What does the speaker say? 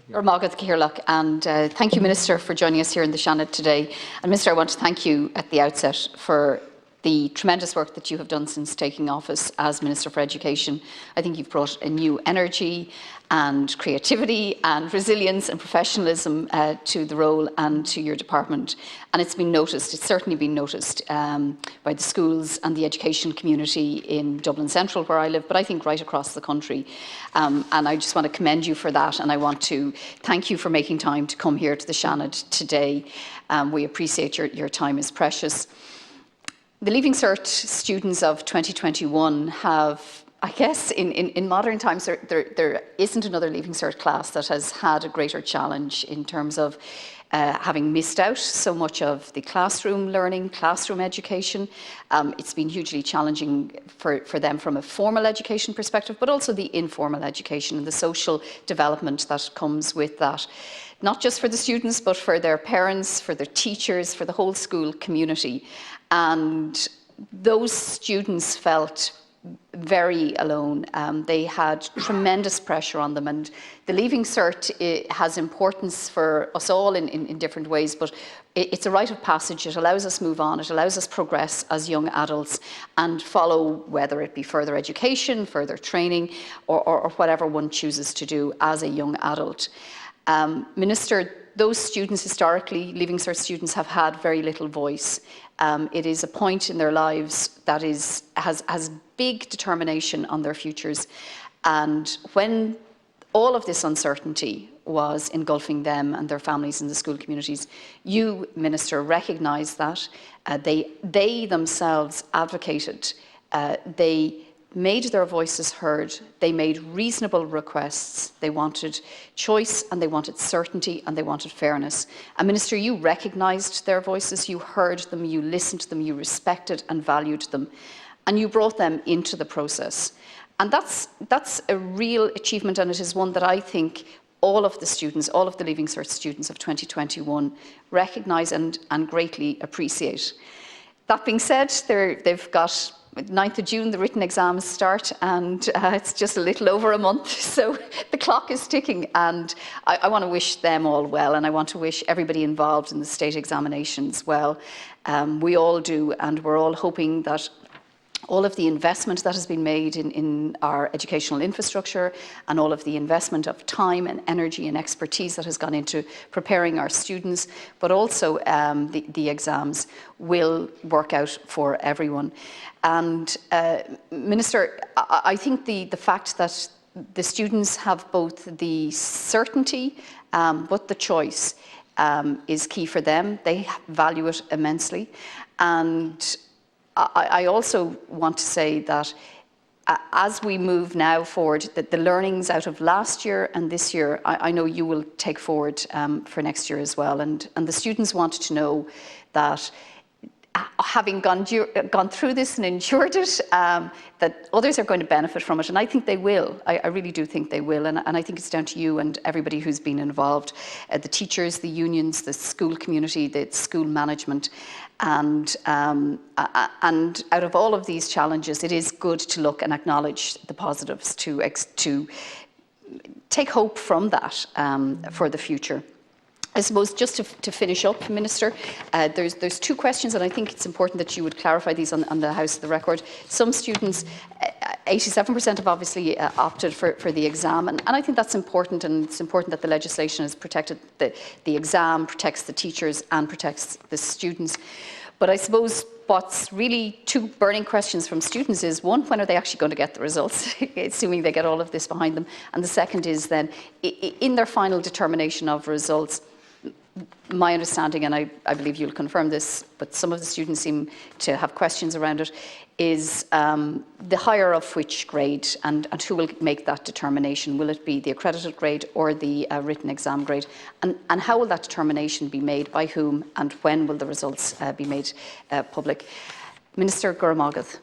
Magad Cahirlock, and thank you, Minister, for joining us here in the Seanad today. And Minister, I want to thank you at the outset for the tremendous work that you have done since taking office as Minister for Education. I think you've brought a new energy and creativity and resilience and professionalism to the role and to your department. And it's been noticed, it's certainly been noticed by the schools and the education community in Dublin Central, where I live, but I think right across the country. And I just want to commend you for that, and I want to thank you for making time to come here to the Seanad today. We appreciate your time is precious. The Leaving Cert students of 2021 have, I guess, in modern times, there isn't another Leaving Cert class that has had a greater challenge in terms of having missed out so much of the classroom learning, classroom education. It's been hugely challenging for them from a formal education perspective, but also the informal education and the social development that comes with that. Not just for the students, but for their parents, for their teachers, for the whole school community. And those students felt very alone. They had tremendous pressure on them, and the Leaving Cert has importance for us all in different ways, but it's a rite of passage. It allows us move on, it allows us progress as young adults and follow, whether it be further education, further training, or whatever one chooses to do as a young adult. Minister, those students historically, Leaving Cert students, have had very little voice. It is a point in their lives that has big determination on their futures. And when all of this uncertainty was engulfing them and their families and the school communities, you, Minister, recognised that. They themselves advocated. They made their voices heard. They made reasonable requests. They wanted choice, and they wanted certainty, and they wanted fairness. And Minister, you recognised their voices, you heard them, you listened to them, you respected and valued them, and you brought them into the process. And that's a real achievement, and it is one that I think all of the students, all of the Leaving Cert students of 2021 recognise and greatly appreciate. That being said, they've got 9th of June, the written exams start, and it's just a little over a month, so the clock is ticking, and I want to wish them all well, and I want to wish everybody involved in the state examinations well. We all do, and we're all hoping that all of the investment that has been made in our educational infrastructure and all of the investment of time and energy and expertise that has gone into preparing our students, but also the exams, will work out for everyone. And Minister, I think the fact that the students have both the certainty but the choice is key for them. They value it immensely. And I also want to say that as we move now forward, that the learnings out of last year and this year, I know you will take forward for next year as well. And the students want to know that, having gone through this and endured it, that others are going to benefit from it. And I think they will. I really do think they will. And I think it's down to you and everybody who's been involved, the teachers, the unions, the school community, the school management. And out of all of these challenges, it is good to look and acknowledge the positives, to take hope from that for the future. I suppose just to finish up, Minister, there's two questions, and I think it's important that you would clarify these on the House of the Record. Some students, 87% have obviously opted for the exam, and I think that's important, and it's important that the legislation has protected the exam, protects the teachers and protects the students. But I suppose what's really two burning questions from students is, one, when are they actually going to get the results, assuming they get all of this behind them? And the second is then, in their final determination of results, my understanding, and I believe you'll confirm this, but some of the students seem to have questions around it, is the higher of which grade, and who will make that determination? Will it be the accredited grade or the written exam grade? And how will that determination be made, by whom, and when will the results be made public? Minister Gurmagad.